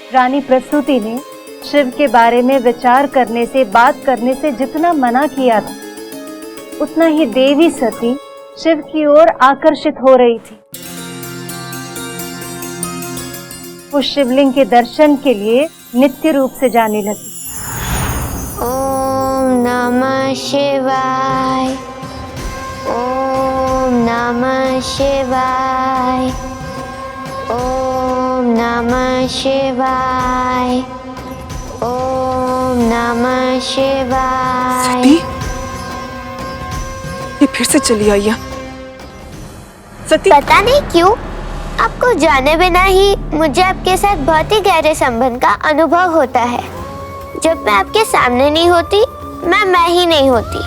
रानी प्रसूति ने शिव के बारे में विचार करने से, बात करने से जितना मना किया था, उतना ही देवी सती शिव की ओर आकर्षित हो रही थी। वो शिवलिंग के दर्शन के लिए नित्य रूप से जाने लगी। ओम नमः शिवाय, ओम नमः शिवाय, ओम नमः शिवाय, ओम नमः शिवाय। सती, ये फिर से चली आई है। सती, पता नहीं क्यों आपको जाने बिना ही मुझे आपके साथ बहुत ही गहरे संबंध का अनुभव होता है। जब मैं आपके सामने नहीं होती, मैं ही नहीं होती।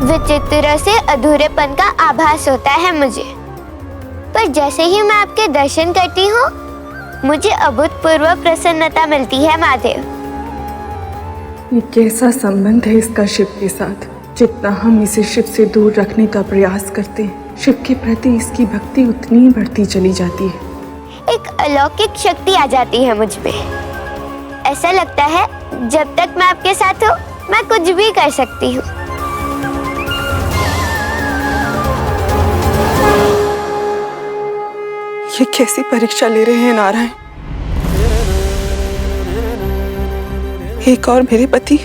विचित्र से अधूरेपन का आभास होता है मुझे। पर जैसे ही मैं आपके दर्शन करती हूँ, मुझे अभूतपूर्व प्रसन्नता मिलती है महादेव। ये कैसा संबंध है इसका शिव के साथ? जितना हम इसे शिव से दूर रखने का प्रयास करते हैं, शिव के प्रति इसकी भक्ति उतनी ही बढ़ती चली जाती है। एक अलौकिक शक्ति आ जाती है मुझ में। ऐसा लगता है जब तक मैं आपके साथ हूँ, मैं कुछ भी कर सकती हूँ। ये कैसी परीक्षा ले रहे हैं नारायण? एक और मेरे पति,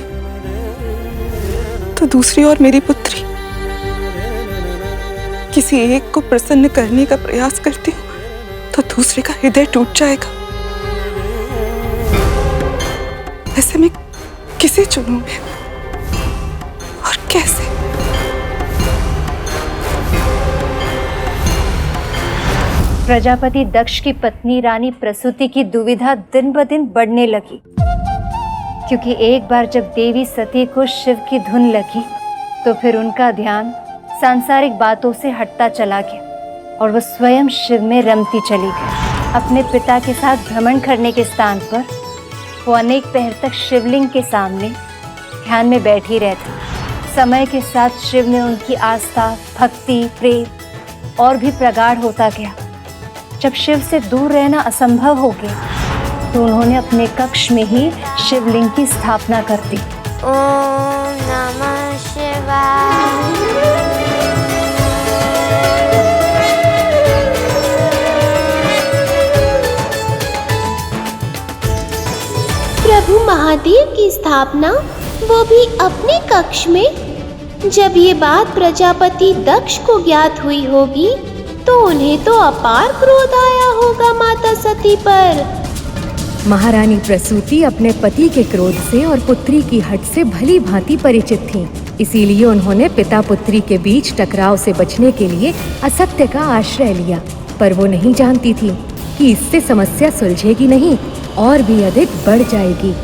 तो दूसरी ओर मेरी पुत्री। किसी एक को प्रसन्न करने का प्रयास करती हूँ तो दूसरे का हृदय टूट जाएगा। ऐसे में किसे चुनूं मैं और कैसे? प्रजापति दक्ष की पत्नी रानी प्रसूति की दुविधा दिन ब दिन बढ़ने लगी, क्योंकि एक बार जब देवी सती को शिव की धुन लगी तो फिर उनका ध्यान सांसारिक बातों से हटता चला गया और वो स्वयं शिव में रमती चली गई। अपने पिता के साथ भ्रमण करने के स्थान पर वो अनेक पहर तक शिवलिंग के सामने ध्यान में बैठी रहती। समय के साथ शिव में उनकी आस्था, भक्ति, प्रेम और भी प्रगाढ़ होता गया। जब शिव से दूर रहना असंभव हो गया तो उन्होंने अपने कक्ष में ही शिवलिंग की स्थापना कर दी। ओम नमः शिवाय। प्रभु महादेव की स्थापना, वो भी अपने कक्ष में। जब ये बात प्रजापति दक्ष को ज्ञात हुई होगी तो उन्हें तो अपार क्रोध आया होगा माता सती पर। महारानी प्रसूति अपने पति के क्रोध से और पुत्री की हट से भली भांति परिचित थीं। इसीलिए उन्होंने पिता पुत्री के बीच टकराव से बचने के लिए असत्य का आश्रय लिया। पर वो नहीं जानती थी कि इससे समस्या सुलझेगी नहीं और भी अधिक बढ़ जाएगी।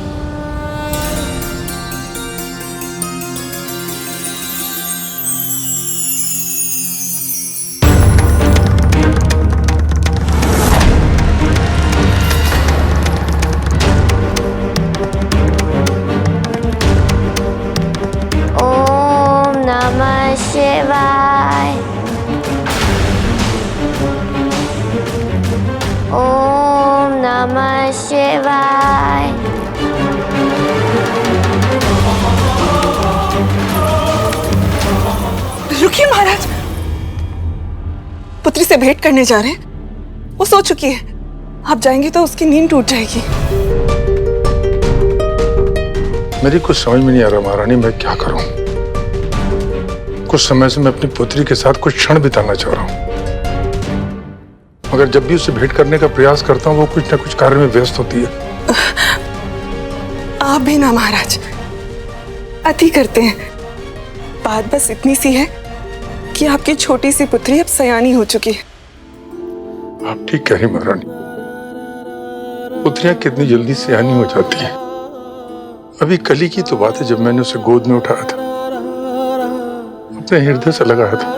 ओम नमः शिवाय, ओम नमः शिवाय। रुकिए महाराज, पुत्री से भेंट करने जा रहे हैं। वो सो चुकी है, आप जाएंगे तो उसकी नींद टूट जाएगी। मेरी कुछ समझ में नहीं आ रहा महारानी, मैं क्या करूं? कुछ समय से मैं अपनी पुत्री के साथ कुछ क्षण बिताना चाह रहा हूं, मगर जब भी उसे भेंट करने का प्रयास करता हूं वो कुछ न कुछ कार्य में व्यस्त होती है। आप भी ना महाराज, अति करते हैं। बात बस इतनी सी है कि आपकी छोटी सी पुत्री अब सयानी हो चुकी है। आप ठीक कह रही महारानी, पुत्रियां कितनी जल्दी सयानी हो जाती हैं। अभी कल ही की तो बात है जब मैंने उसे गोद में उठाया था, अपने हृदय से लगाया था,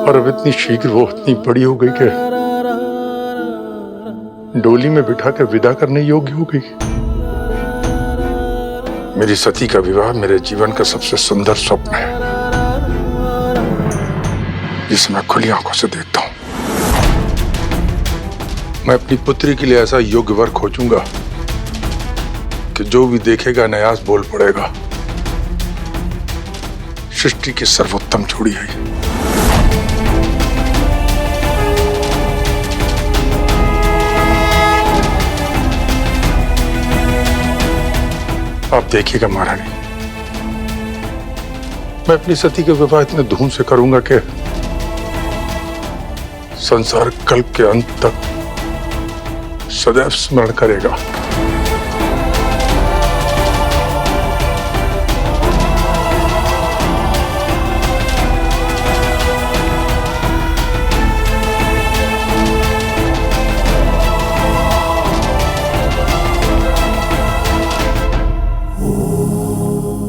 और अब इतनी शीघ्र वो इतनी बड़ी हो गई कि डोली में बिठा कर विदा करने योग्य हो गई। मेरी सती का विवाह मेरे जीवन का सबसे सुंदर स्वप्न है, जिसे मैं खुली आंखों से देखता हूं। मैं अपनी पुत्री के लिए ऐसा योग्य वर खोजूंगा कि जो भी देखेगा न्यास बोल पड़ेगा, सृष्टि की सर्वोत्तम जोड़ी है ये। आप देखिएगा महारानी, मैं अपनी सती के विवाह इतने धूम से करूंगा कि संसार कल्प के अंत तक सदैव स्मरण करेगा।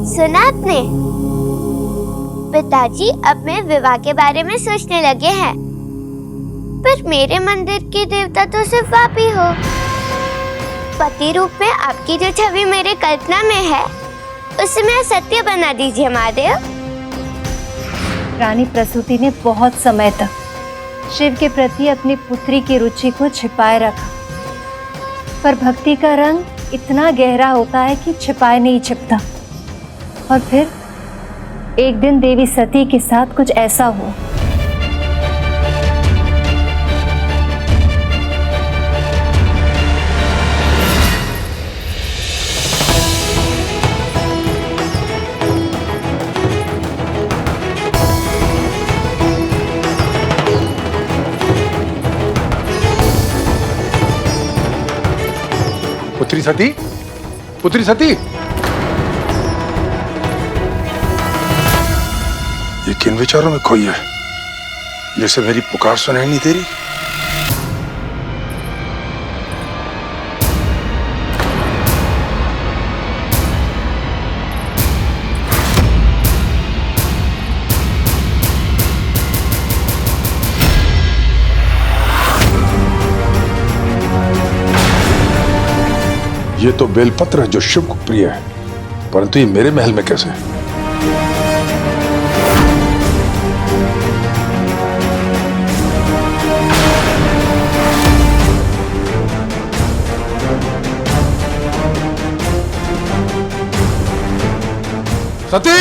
सुना आपने? पिताजी अब मैं विवाह के बारे में सोचने लगे हैं। पर मेरे मंदिर के देवता तो सिर्फ आप ही हो। पति रूप में आपकी जो छवि मेरे कल्पना में है, उसे मैं सत्य बना दीजिए महादेव। रानी प्रसूति ने बहुत समय तक शिव के प्रति अपनी पुत्री की रुचि को छिपाए रखा, पर भक्ति का रंग इतना गहरा होता है कि छिपाए नहीं छिपता। और फिर एक दिन देवी सती के साथ कुछ ऐसा हुआ। पुत्री सती, पुत्री सती, ये किन विचारों में खोई है? जैसे मेरी पुकार सुनाई नहीं दे रही। ये तो बेलपत्र है जो शिव को प्रिय है, परंतु ये मेरे महल में कैसे? सती!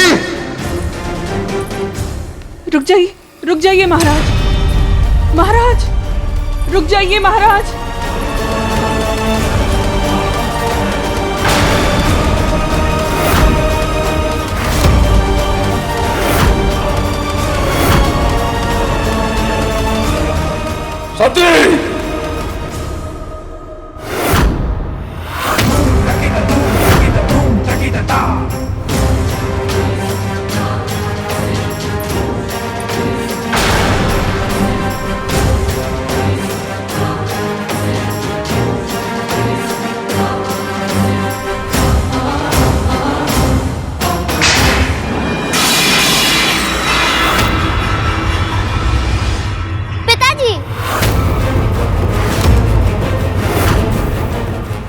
रुक जाइए महाराज, महाराज, रुक जाइए महाराज। सती!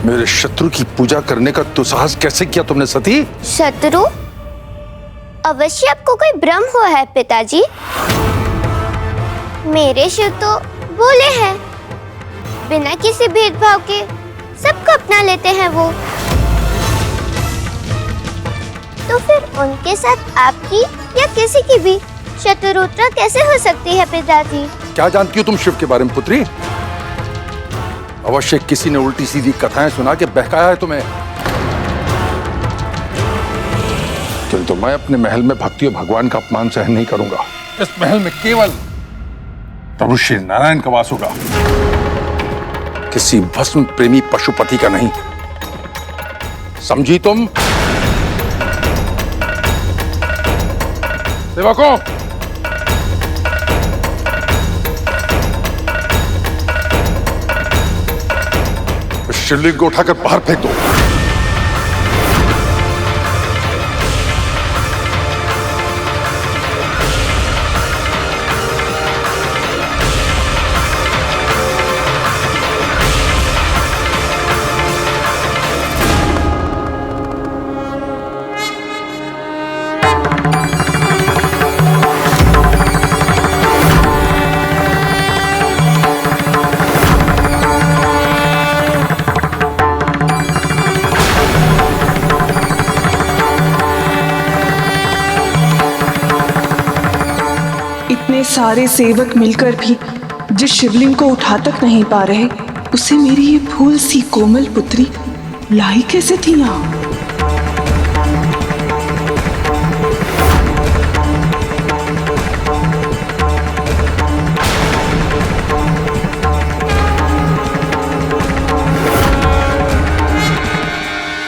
मेरे शत्रु की पूजा करने का दुस्साहस कैसे किया तुमने सती? शत्रु? अवश्य आपको कोई भ्रम हुआ है पिताजी। मेरे शिव तो भोले हैं, बिना किसी भेदभाव के सबको अपना लेते हैं वो। तो फिर उनके साथ आपकी या किसी की भी शत्रुता कैसे हो सकती है पिताजी? क्या जानती हो तुम शिव के बारे में पुत्री? अवश्य किसी ने उल्टी सीधी कथाएं सुना के बहकाया है तुम्हें। किंतु मैं अपने महल में भक्ति और भगवान का अपमान सहन नहीं करूंगा। इस महल में केवल प्रभु श्री नारायण का वास होगा, किसी भस्म प्रेमी पशुपति का नहीं। समझी तुम? सेवकों, शिवलिंग को उठाकर बाहर फेंक दो। सारे सेवक मिलकर भी जिस शिवलिंग को उठा तक नहीं पा रहे, उसे मेरी ये फूल सी कोमल पुत्री लाई कैसे थी यहाँ?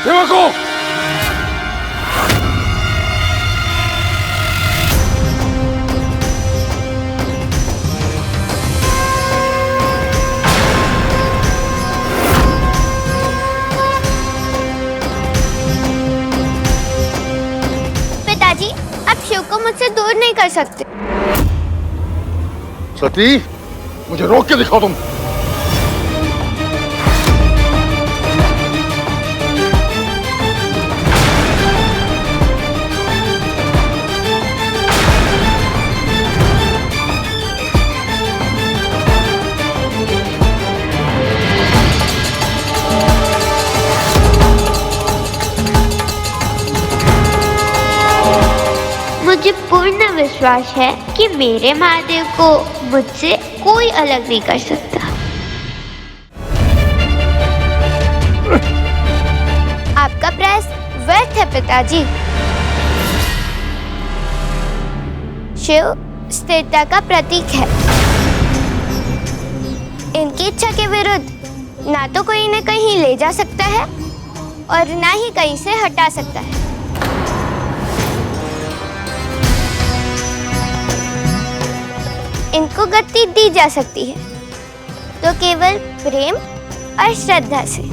सेवकों, पिताजी, आप शिव को मुझसे दूर नहीं कर सकते। सती, मुझे रोक के दिखाओ तुम। मुझे पूर्ण विश्वास है कि मेरे महादेव को मुझसे कोई अलग नहीं कर सकता। आपका प्रयास व्यर्थ है पिताजी। शिव स्थिरता का प्रतीक है। इनकी इच्छा के विरुद्ध ना तो कोई इन्हें कहीं ले जा सकता है और ना ही कहीं से हटा सकता है। इनको गति दी जा सकती है तो केवल प्रेम और श्रद्धा से।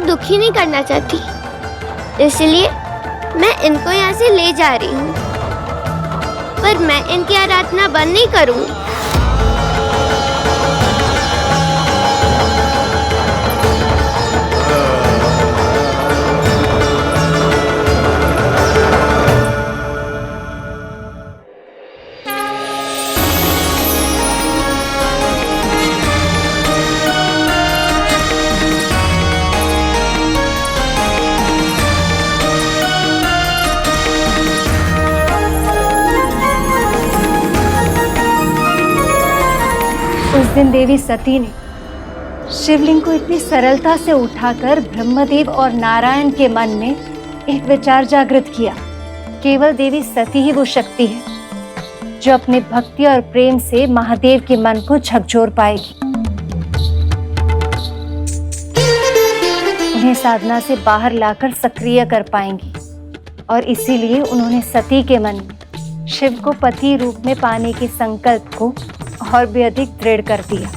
दुखी नहीं करना चाहती, इसलिए मैं इनको यहाँ से ले जा रही हूँ, पर मैं इनकी आराधना बंद नहीं करूँगी। उस दिन देवी सती ने शिवलिंग को इतनी सरलता से उठाकर ब्रह्मदेव और नारायण के मन में एक विचार जागृत किया। केवल देवी सती ही वो शक्ति है जो अपने भक्ति और प्रेम से महादेव के मन को झकझोर पाएगी। उन्हें साधना से बाहर लाकर सक्रिय कर पाएंगी और इसीलिए उन्होंने सती के मन में शिव को पति रूप में पाने के संकल्प को और भी अधिक दृढ़ कर दिया।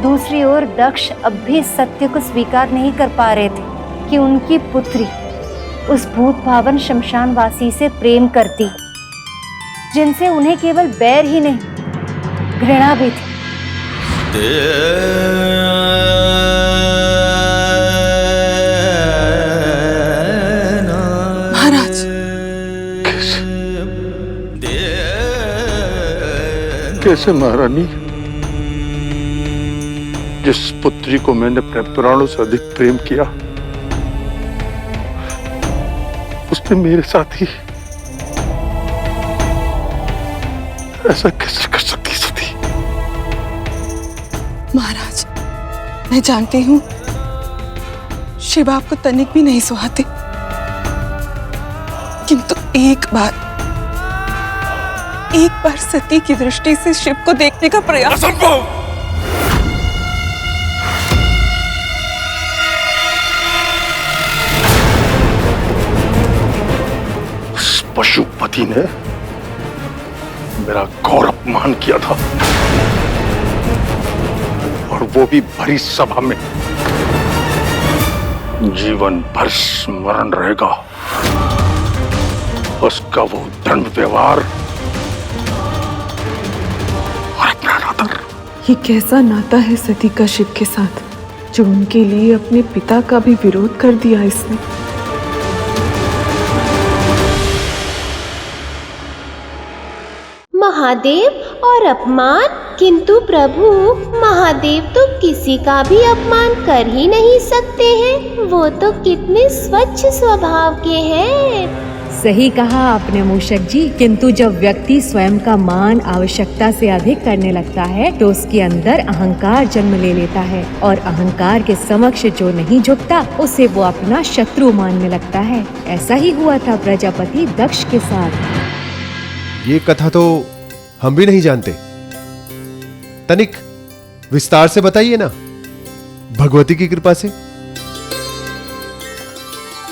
दूसरी ओर दक्ष अब भी सत्य को स्वीकार नहीं कर पा रहे थे कि उनकी पुत्री उस भूत भावन शमशानवासी से प्रेम करती, जिनसे उन्हें केवल बैर ही नहीं घृणा भी थी। महाराज, कैसे महारानी? जिस पुत्री को मैंने अपने प्राणों से अधिक प्रेम किया, उसने मेरे साथ ही ऐसा कैसे कर सकती सती? महाराज, मैं जानती हूँ शिव आपको तनिक भी नहीं सुहाते, किंतु एक बार सती की दृष्टि से शिव को देखने का प्रयास। असंभव! उस पशुपति ने मेरा घोर अपमान किया था, और वो भी भरी सभा में। जीवन भर स्मरण रहेगा उसका वो दंड व्यवहार और अपना नाता। ये कैसा नाता है सती का शिव के साथ, जो उनके लिए अपने पिता का भी विरोध कर दिया इसने। महादेव और अपमान, किंतु प्रभु महादेव तो किसी का भी अपमान कर ही नहीं सकते हैं। वो तो कितने स्वच्छ स्वभाव के हैं। सही कहा आपने मूषक जी, किंतु जब व्यक्ति स्वयं का मान आवश्यकता से अधिक करने लगता है तो उसके अंदर अहंकार जन्म ले लेता है, और अहंकार के समक्ष जो नहीं झुकता उसे वो अपना शत्रु मानने लगता है। ऐसा ही हुआ था प्रजापति दक्ष के साथ। ये कथा तो हम भी नहीं जानते। तनिक विस्तार से बताइए ना, भगवती की कृपा से।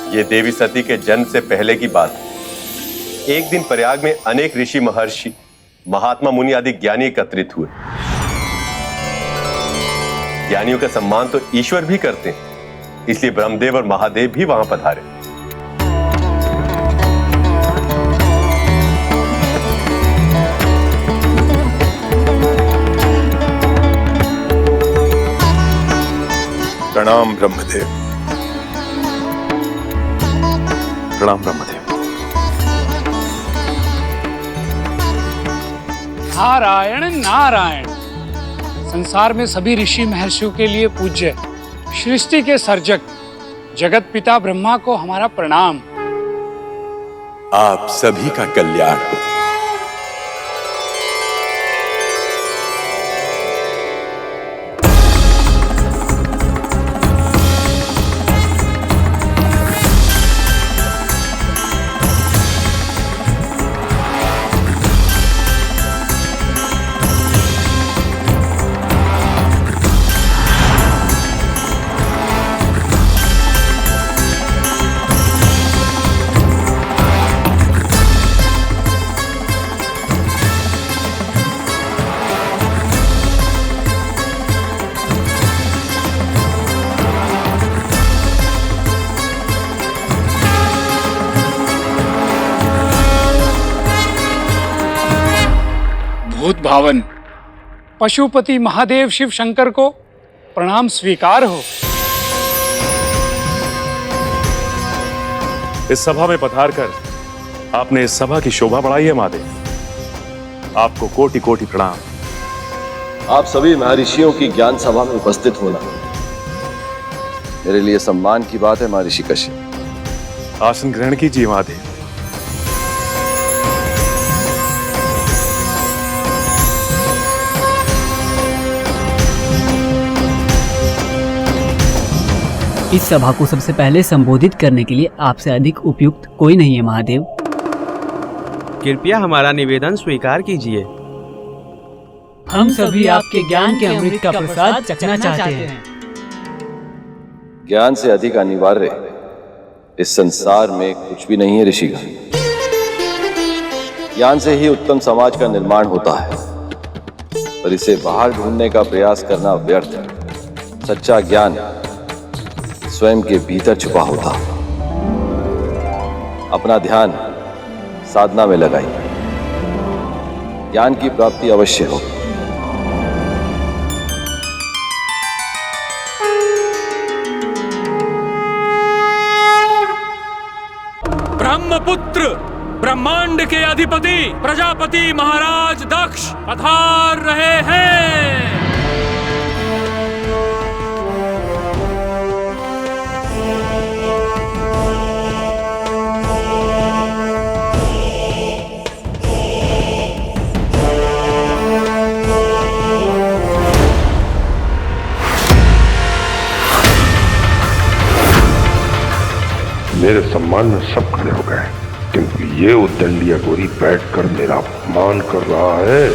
ये देवी सती के जन्म से पहले की बात है। एक दिन प्रयाग में अनेक ऋषि, महर्षि, महात्मा, मुनि आदि ज्ञानी एकत्रित हुए। ज्ञानियों का सम्मान तो ईश्वर भी करते हैं, इसलिए ब्रह्मदेव और महादेव भी वहां पधारे। प्रणाम ब्रह्मदेव। प्रणाम ब्रह्मदेव। नारायण नारायण। संसार में सभी ऋषि महर्षियों के लिए पूज्य सृष्टि के सर्जक जगत पिता ब्रह्मा को हमारा प्रणाम। आप सभी का कल्याण हो। भूत भावन पशुपति महादेव शिव शंकर को प्रणाम स्वीकार हो। इस सभा में पधार कर आपने इस सभा की शोभा बढ़ाई है महादेव। आपको कोटि कोटि प्रणाम। आप सभी महर्षियों की ज्ञान सभा में उपस्थित होना मेरे लिए सम्मान की बात है। महर्षि कश्यप, आसन ग्रहण कीजिए महादेव। इस सभा को सबसे पहले संबोधित करने के लिए आपसे अधिक उपयुक्त कोई नहीं है महादेव। कृपया हमारा निवेदन स्वीकार कीजिए। हम सभी आपके ज्ञान के अमृत का प्रसाद चखना चाहते हैं। ज्ञान से अधिक अनिवार्य इस संसार में कुछ भी नहीं है ऋषिगण। ज्ञान से ही उत्तम समाज का निर्माण होता है, पर इसे बाहर ढूंढने का प्रयास करना व्यर्थ है। सच्चा ज्ञान स्वयं के भीतर छुपा होता। अपना ध्यान साधना में लगाइए, ज्ञान की प्राप्ति अवश्य हो। ब्रह्मपुत्र, ब्रह्मांड के अधिपति प्रजापति महाराज दक्ष पधार रहे हैं। मेरे सम्मान में सब खड़े हो गए, किंतु ये उद्दंडी अघोरी बैठकर मेरा अपमान कर रहा है।